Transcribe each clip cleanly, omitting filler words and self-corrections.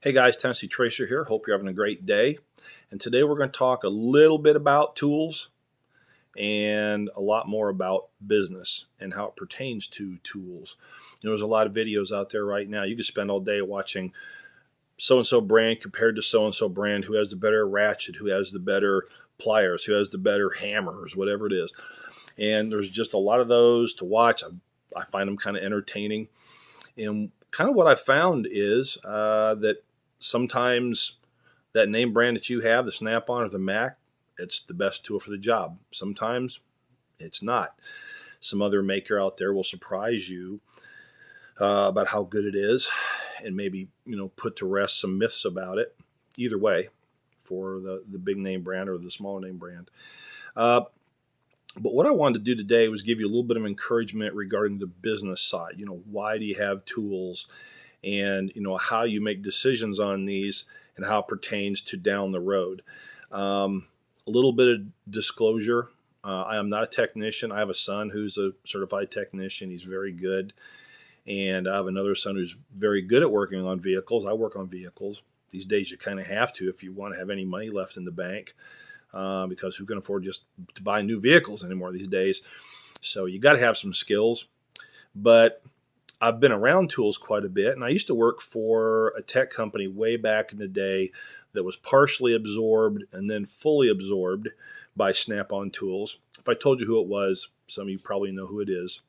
Hey guys, Tennessee Tracer here. Hope you're having a great day. And today we're going to talk a little bit about tools and a lot more about business and how it pertains to tools. There's a lot of videos out there right now. You could spend all day watching so-and-so brand compared to so-and-so brand, who has the better ratchet, who has the better pliers, who has the better hammers, whatever it is. And there's just a lot of those to watch. I find them kind of entertaining. And kind of what I found is that sometimes that name brand that you have, the Snap-on or the Mac, it's the best tool for the job. Sometimes it's not. Some other maker out there will surprise you about how good it is and maybe, put to rest some myths about it. Either way, for the big name brand or the smaller name brand. But what I wanted to do today was give you a little bit of encouragement regarding the business side. Why do you have tools? And how you make decisions on these and how it pertains to down the road. A little bit of disclosure. I am not a technician. I have a son who's a certified technician. He's very good. And I have another son who's very good at working on vehicles. I work on vehicles. These days you kind of have to if you want to have any money left in the bank, because who can afford just to buy new vehicles anymore these days? So you got to have some skills. But I've been around tools quite a bit, and I used to work for a tech company way back in the day that was partially absorbed and then fully absorbed by Snap-on Tools. If I told you who it was, some of you probably know who it is.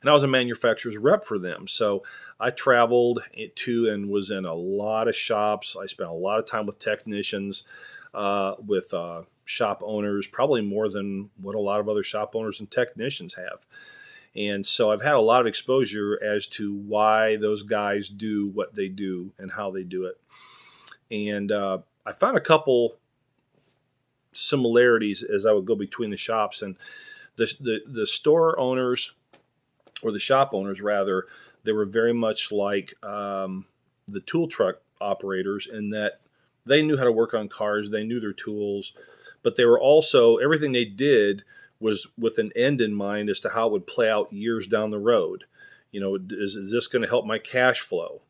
And I was a manufacturer's rep for them. So I traveled to and was in a lot of shops. I spent a lot of time with technicians, with shop owners, probably more than what a lot of other shop owners and technicians have. And so I've had a lot of exposure as to why those guys do what they do and how they do it. And I found a couple similarities as I would go between the shops. And the store owners, or the shop owners rather, they were very much like the tool truck operators in that they knew how to work on cars, they knew their tools, but they were also, everything they did was with an end in mind as to how it would play out years down the road. Is this going to help my cash flow?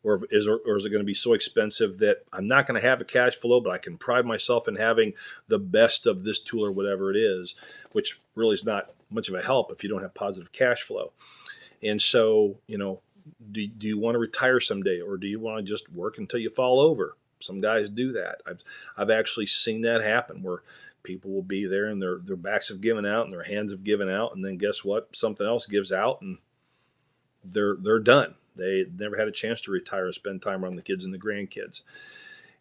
Or is it going to be so expensive that I'm not going to have a cash flow, but I can pride myself in having the best of this tool or whatever it is, which really is not much of a help if you don't have positive cash flow. And so, do you want to retire someday, or do you want to just work until you fall over? Some guys do that. I've actually seen that happen where people will be there and their backs have given out and their hands have given out, and then guess what? Something else gives out and they're done. They never had a chance to retire and spend time around the kids and the grandkids.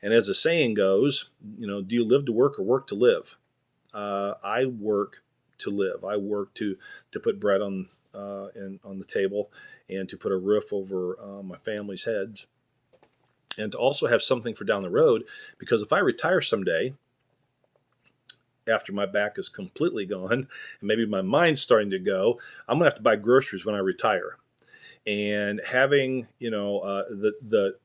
And as the saying goes, do you live to work or work to live? I work to live. I work to put bread on the table and to put a roof over my family's heads, and to also have something for down the road. Because if I retire someday, after my back is completely gone and maybe my mind's starting to go, I'm gonna have to buy groceries when I retire. And having the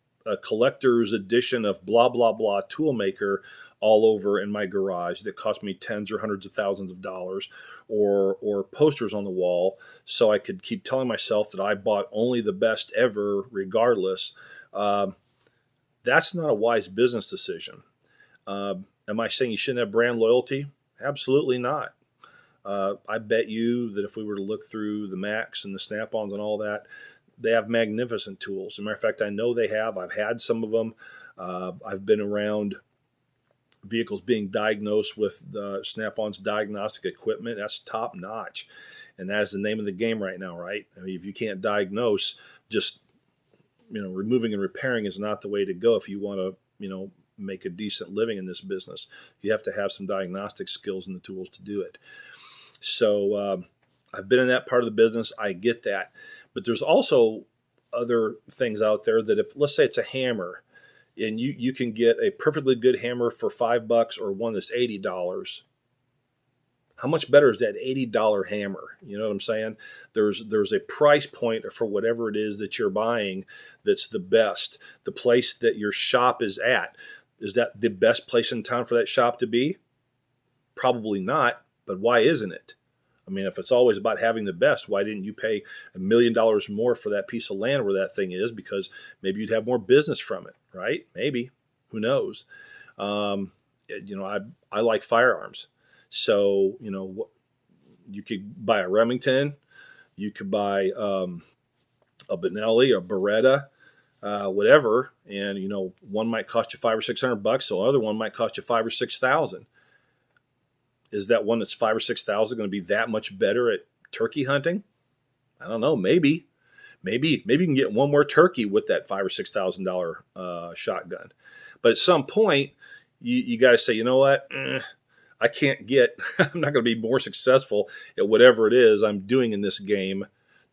collector's edition of blah blah blah toolmaker all over in my garage that cost me tens or hundreds of thousands of dollars, or posters on the wall so I could keep telling myself that I bought only the best ever regardless, that's not a wise business decision. Am I saying you shouldn't have brand loyalty? Absolutely not. I bet you that if we were to look through the Macs and the Snap-ons and all that, they have magnificent tools. As a matter of fact, I know they have. I've had some of them. I've been around vehicles being diagnosed with the Snap-on's diagnostic equipment. That's top notch. And that is the name of the game right now, right? I mean, if you can't diagnose, just removing and repairing is not the way to go if you want to, make a decent living in this business. You have to have some diagnostic skills and the tools to do it. So I've been in that part of the business. I get that. But there's also other things out there that if, let's say it's a hammer, and you can get a perfectly good hammer for $5 or one that's $80. How much better is that $80 hammer? You know what I'm saying? There's a price point for whatever it is that you're buying that's the best. The place that your shop is at, is that the best place in town for that shop to be? Probably not, but why isn't it? mean, if it's always about having the best, why didn't you pay $1 million more for that piece of land where that thing is? Because maybe you'd have more business from it, right? Maybe. Who knows? I like firearms. So, you could buy a Remington, you could buy a Benelli, a Beretta, whatever, and one might cost you $500 or $600, so the other one might cost you $5,000 or $6,000. Is that one that's $5,000 or $6,000 going to be that much better at turkey hunting? I don't know. Maybe you can get one more turkey with that $5,000 or $6,000 shotgun. But at some point, you got to say, you know what? I can't get. I'm not going to be more successful at whatever it is I'm doing in this game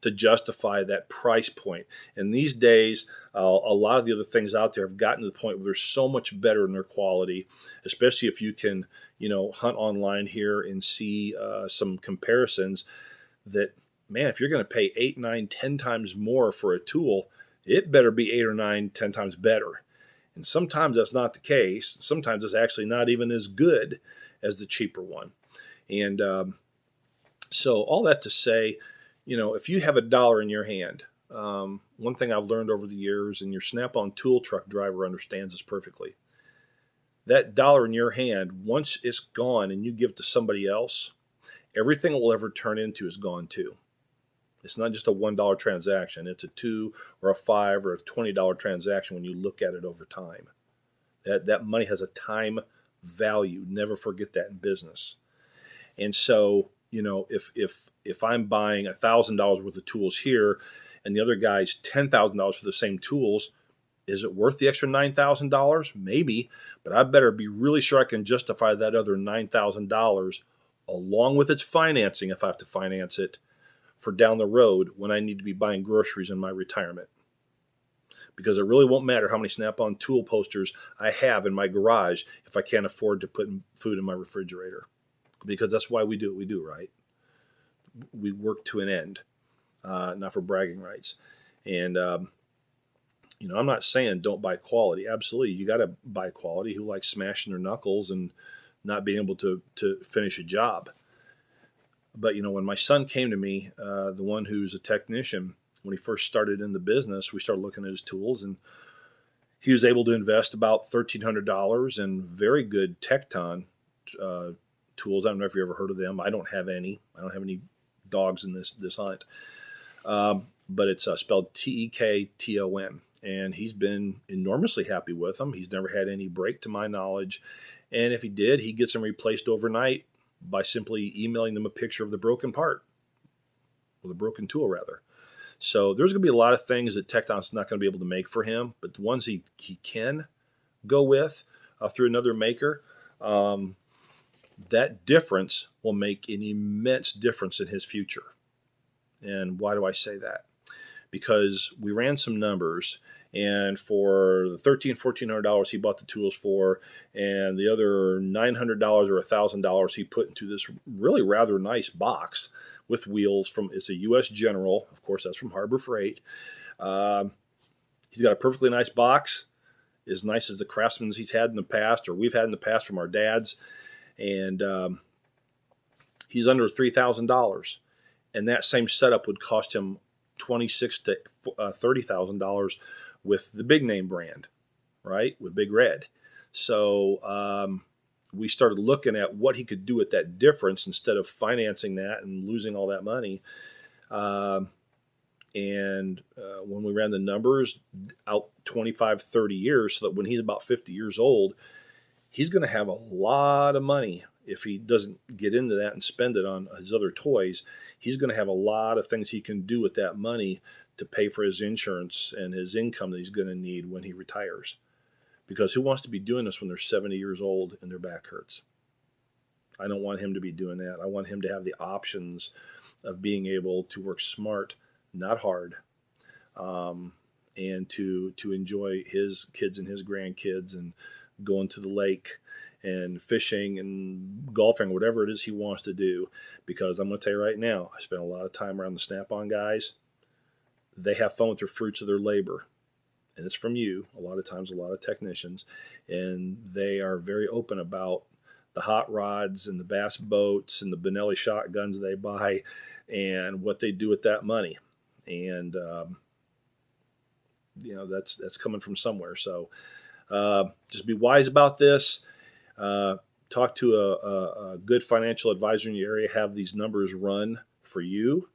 to justify that price point. And these days, a lot of the other things out there have gotten to the point where they're so much better in their quality, especially if you can, hunt online here and see some comparisons that, man, if you're going to pay 8, 9, 10 times more for a tool, it better be 8 or 9, 10 times better. And sometimes that's not the case. Sometimes it's actually not even as good as the cheaper one. And so all that to say, if you have $1 in your hand, one thing I've learned over the years, and your Snap-on tool truck driver understands this perfectly, that $1 in your hand, once it's gone and you give it to somebody else, everything it will ever turn into is gone too. It's not just a $1 transaction. It's a $2 or a $5 or a $20 transaction when you look at it over time. That money has a time value. Never forget that in business. And so, if I'm buying $1,000 worth of tools here and the other guy's $10,000 for the same tools, is it worth the extra $9,000? Maybe, but I better be really sure I can justify that other $9,000 along with its financing, if I have to finance it, for down the road when I need to be buying groceries in my retirement. Because it really won't matter how many Snap-on tool posters I have in my garage if I can't afford to put food in my refrigerator. Because that's why we do what we do, right? We work to an end, not for bragging rights. And, I'm not saying don't buy quality. Absolutely, you got to buy quality. Who likes smashing their knuckles and not being able to finish a job? But, when my son came to me, the one who's a technician, when he first started in the business, we started looking at his tools, and he was able to invest about $1,300 in very good Tecton tools. I don't know if you ever heard of them. I don't have any. I don't have any dogs in this hunt. But it's spelled Tekton. And he's been enormously happy with them. He's never had any break to my knowledge. And if he did, he gets them replaced overnight by simply emailing them a picture of the broken part, or the broken tool, rather. So there's going to be a lot of things that Tecton's not going to be able to make for him, but the ones he can go with through another maker, that difference will make an immense difference in his future. And why do I say that? Because we ran some numbers, and for the $1,400 he bought the tools for, and the other $900 or $1,000 he put into this really rather nice box with wheels it's a U.S. General. Of course, that's from Harbor Freight. He's got a perfectly nice box, as nice as the Craftsman's he's had in the past, or we've had in the past from our dads. And he's under $3,000. And that same setup would cost him $26,000 to $30,000 with the big name brand, right? With Big Red. So we started looking at what he could do with that difference instead of financing that and losing all that money. And when we ran the numbers out 25, 30 years, so that when he's about 50 years old, he's going to have a lot of money. If he doesn't get into that and spend it on his other toys, he's going to have a lot of things he can do with that money to pay for his insurance and his income that he's going to need when he retires. Because who wants to be doing this when they're 70 years old and their back hurts? I don't want him to be doing that. I want him to have the options of being able to work smart, not hard, and to enjoy his kids and his grandkids and going to the lake and fishing and golfing, whatever it is he wants to do. Because I'm going to tell you right now, I spent a lot of time around the Snap-on guys. They have fun with their fruits of their labor. And it's from you, a lot of times, a lot of technicians. And they are very open about the hot rods and the bass boats and the Benelli shotguns they buy and what they do with that money. And, that's coming from somewhere. So just be wise about this. Talk to a good financial advisor in your area. Have these numbers run for you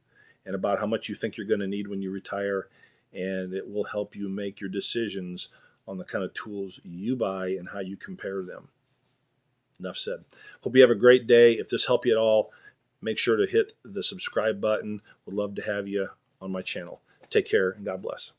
and about how much you think you're going to need when you retire. And it will help you make your decisions on the kind of tools you buy and how you compare them. Enough said. Hope you have a great day. If this helped you at all, make sure to hit the subscribe button. Would love to have you on my channel. Take care and God bless.